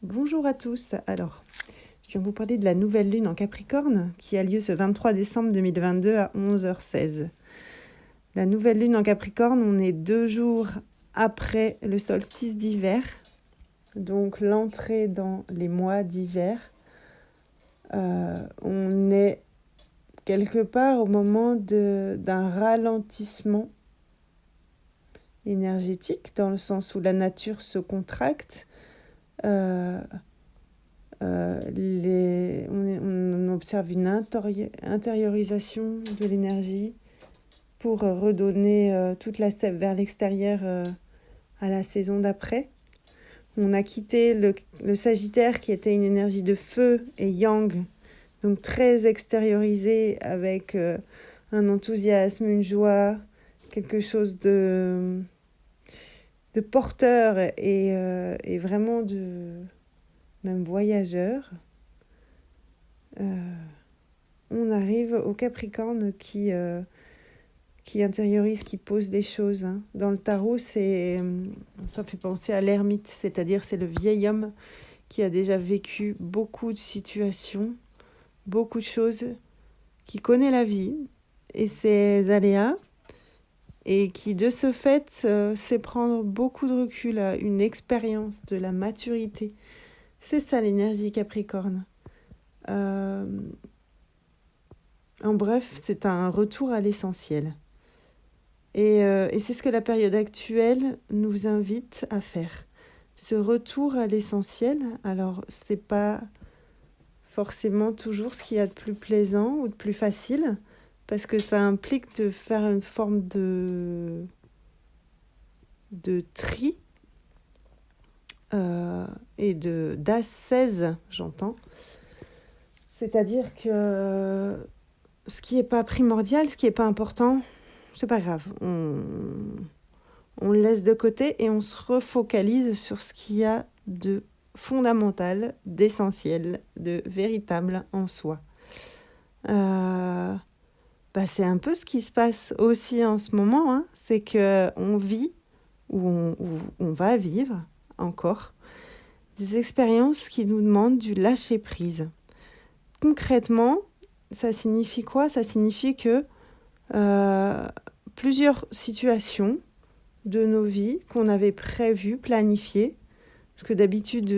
Bonjour à tous. Alors, je viens vous parler de la nouvelle lune en Capricorne qui a lieu ce 23 décembre 2022 à 11h16. La nouvelle lune en Capricorne, on est 2 jours après le solstice d'hiver, donc l'entrée dans les mois d'hiver. On est quelque part au moment d'un ralentissement énergétique, dans le sens où la nature se contracte. On observe une intériorisation de l'énergie pour redonner toute la steppe vers l'extérieur à la saison d'après. On a quitté le Sagittaire qui était une énergie de feu et yang, donc très extériorisée avec un enthousiasme, une joie, quelque chose de porteur et vraiment même voyageur. On arrive au Capricorne qui intériorise, qui pose des choses. Dans le tarot, ça fait penser à l'ermite, c'est-à-dire c'est le vieil homme qui a déjà vécu beaucoup de situations, beaucoup de choses, qui connaît la vie et ses aléas, et qui de ce fait sait prendre beaucoup de recul, à une expérience de la maturité. C'est ça l'énergie Capricorne. En bref, c'est un retour à l'essentiel. Et c'est ce que la période actuelle nous invite à faire. Ce retour à l'essentiel, alors c'est pas forcément toujours ce qu'il y a de plus plaisant ou de plus facile, parce que ça implique de faire une forme de tri et d'ascèse, j'entends. C'est-à-dire que ce qui n'est pas primordial, ce qui n'est pas important, c'est pas grave. On le laisse de côté et on se refocalise sur ce qu'il y a de fondamental, d'essentiel, de véritable en soi. C'est un peu ce qui se passe aussi en ce moment, c'est qu'on vit, ou on va vivre encore, des expériences qui nous demandent du lâcher-prise. Concrètement, ça signifie quoi ? Ça signifie que plusieurs situations de nos vies qu'on avait prévues, planifiées, parce que d'habitude,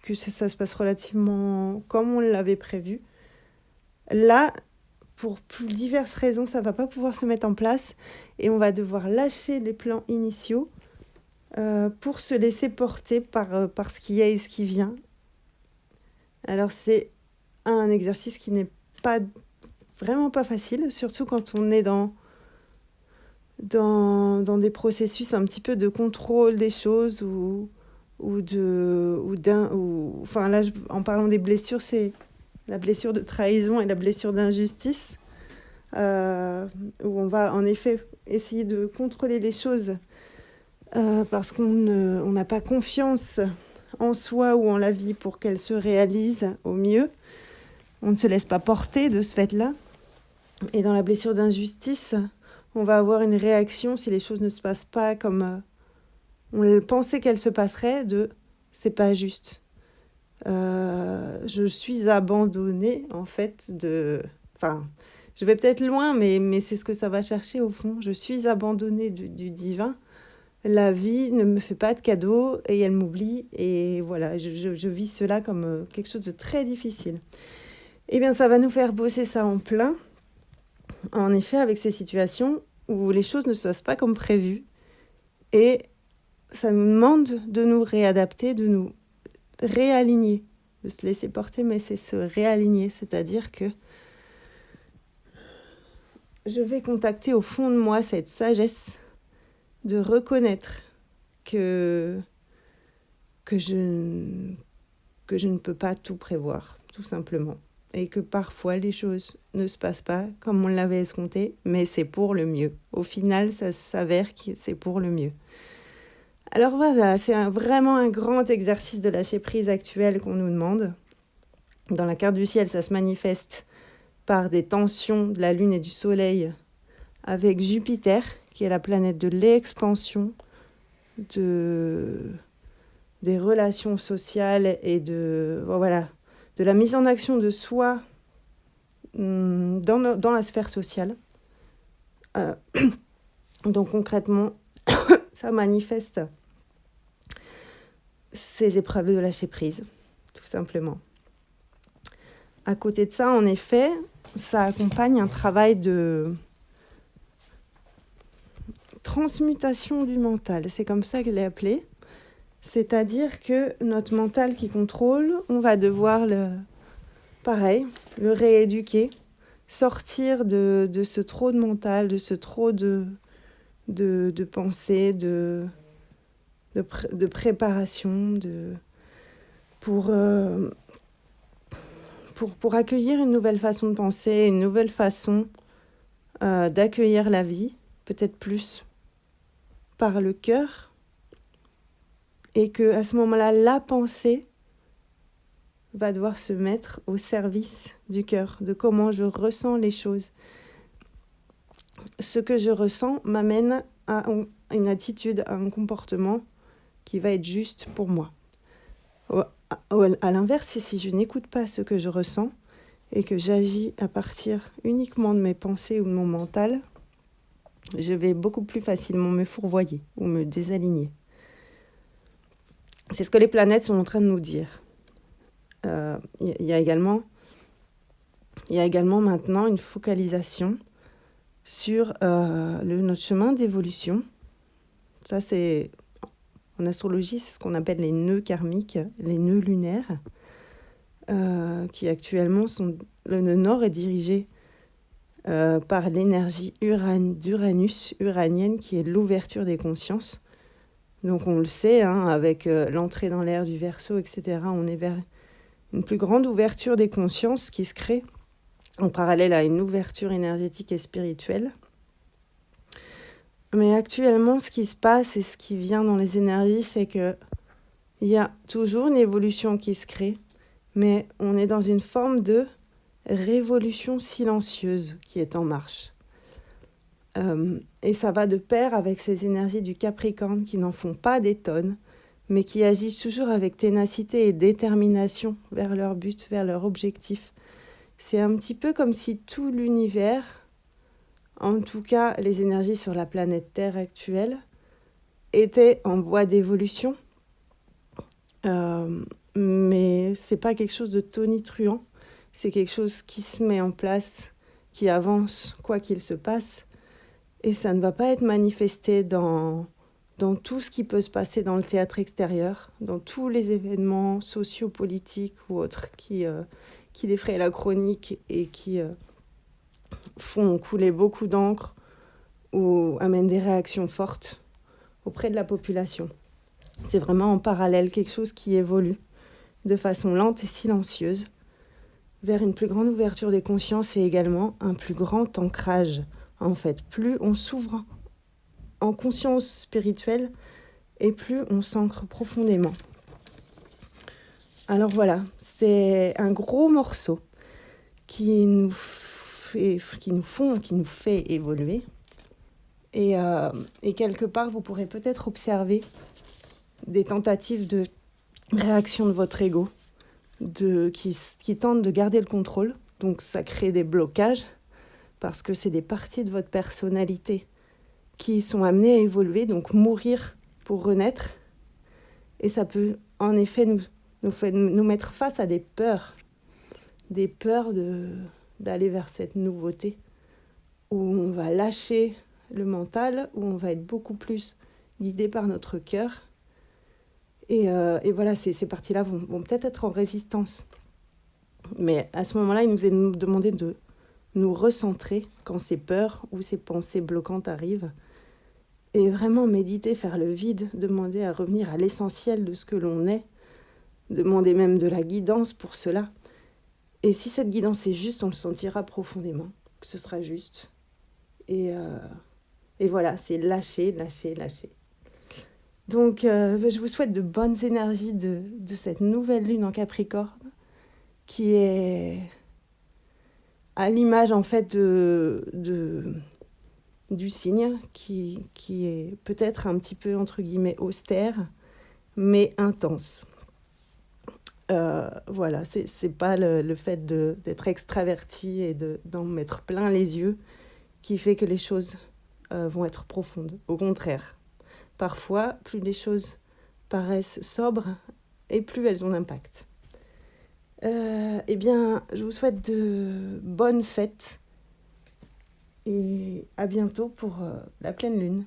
que ça se passe relativement comme on l'avait prévu, là, pour diverses raisons, ça ne va pas pouvoir se mettre en place et on va devoir lâcher les plans initiaux pour se laisser porter par ce qui est et ce qui vient. Alors c'est un exercice qui n'est vraiment pas facile, surtout quand on est dans des processus un petit peu de contrôle des choses enfin là, en parlant des blessures, c'est la blessure de trahison et la blessure d'injustice, où on va en effet essayer de contrôler les choses parce qu'on n'a pas confiance en soi ou en la vie pour qu'elle se réalise au mieux. On ne se laisse pas porter de ce fait-là. Et dans la blessure d'injustice, on va avoir une réaction si les choses ne se passent pas comme on pensait qu'elles se passeraient, c'est pas juste. Je suis abandonnée, en fait, Enfin, je vais peut-être loin, mais c'est ce que ça va chercher au fond. Je suis abandonnée du divin. La vie ne me fait pas de cadeaux et elle m'oublie. Et voilà, je vis cela comme quelque chose de très difficile. Eh bien, ça va nous faire bosser ça en plein. En effet, avec ces situations où les choses ne se passent pas comme prévu. Et ça nous demande de nous réadapter, de nous réaligner, de se laisser porter, mais c'est se réaligner. C'est-à-dire que je vais contacter au fond de moi cette sagesse de reconnaître que je ne peux pas tout prévoir, tout simplement. Et que parfois, les choses ne se passent pas comme on l'avait escompté, mais c'est pour le mieux. Au final, ça s'avère que c'est pour le mieux. Alors voilà, c'est vraiment un grand exercice de lâcher-prise actuel qu'on nous demande. Dans la carte du ciel, ça se manifeste par des tensions de la Lune et du Soleil avec Jupiter, qui est la planète de l'expansion, de des relations sociales et de la mise en action de soi dans la sphère sociale. Donc concrètement, ça manifeste ces épreuves de lâcher prise, tout simplement. À côté de ça, en effet, ça accompagne un travail de transmutation du mental. C'est comme ça que je l'ai appelé. C'est-à-dire que notre mental qui contrôle, on va devoir le rééduquer, sortir de ce trop de mental, de ce trop de pensée, de préparation, pour accueillir une nouvelle façon de penser, une nouvelle façon d'accueillir la vie, peut-être plus par le cœur, et qu'à ce moment-là, la pensée va devoir se mettre au service du cœur, de comment je ressens les choses. Ce que je ressens m'amène à une attitude, à un comportement qui va être juste pour moi. À l'inverse, si je n'écoute pas ce que je ressens et que j'agis à partir uniquement de mes pensées ou de mon mental, je vais beaucoup plus facilement me fourvoyer ou me désaligner. C'est ce que les planètes sont en train de nous dire. Il y a également maintenant une focalisation sur notre chemin d'évolution. Ça, en astrologie, c'est ce qu'on appelle les nœuds karmiques, les nœuds lunaires, qui actuellement sont... Le nœud nord est dirigé par l'énergie d'Uranus, uranienne, qui est l'ouverture des consciences. Donc on le sait, avec l'entrée dans l'ère du Verseau, etc., on est vers une plus grande ouverture des consciences qui se crée en parallèle à une ouverture énergétique et spirituelle. Mais actuellement, ce qui se passe et ce qui vient dans les énergies, c'est qu'il y a toujours une évolution qui se crée, mais on est dans une forme de révolution silencieuse qui est en marche. Et ça va de pair avec ces énergies du Capricorne qui n'en font pas des tonnes, mais qui agissent toujours avec ténacité et détermination vers leur but, vers leur objectif. C'est un petit peu comme si tout l'univers, en tout cas les énergies sur la planète Terre actuelle, étaient en voie d'évolution. Mais c'est pas quelque chose de tonitruant, c'est quelque chose qui se met en place, qui avance quoi qu'il se passe, et ça ne va pas être manifesté dans tout ce qui peut se passer dans le théâtre extérieur, dans tous les événements sociopolitiques ou autres qui défrayent la chronique et qui font couler beaucoup d'encre ou amènent des réactions fortes auprès de la population. C'est vraiment en parallèle quelque chose qui évolue de façon lente et silencieuse vers une plus grande ouverture des consciences et également un plus grand ancrage. En fait, plus on s'ouvre en conscience spirituelle et plus on s'ancre profondément. Alors voilà, c'est un gros morceau qui nous fait évoluer. Et quelque part, vous pourrez peut-être observer des tentatives de réaction de votre ego qui tente de garder le contrôle. Donc ça crée des blocages parce que c'est des parties de votre personnalité qui sont amenées à évoluer, donc mourir pour renaître. Et ça peut en effet nous mettre face à des peurs d'aller vers cette nouveauté où on va lâcher le mental, où on va être beaucoup plus guidé par notre cœur. Et voilà, ces parties-là vont peut-être être en résistance. Mais à ce moment-là, il nous est demandé de nous recentrer quand ces peurs ou ces pensées bloquantes arrivent. Et vraiment méditer, faire le vide, demander à revenir à l'essentiel de ce que l'on est, demander même de la guidance pour cela. Et si cette guidance est juste, on le sentira profondément, que ce sera juste. Et voilà, c'est lâcher. Donc, je vous souhaite de bonnes énergies de cette nouvelle lune en Capricorne, qui est à l'image, en fait, du signe, qui est peut-être un petit peu, entre guillemets, austère, mais intense. Voilà, c'est pas le fait d'être extraverti et d'en mettre plein les yeux qui fait que les choses vont être profondes. Au contraire, parfois, plus les choses paraissent sobres et plus elles ont d'impact. Eh bien, je vous souhaite de bonnes fêtes et à bientôt pour la pleine lune.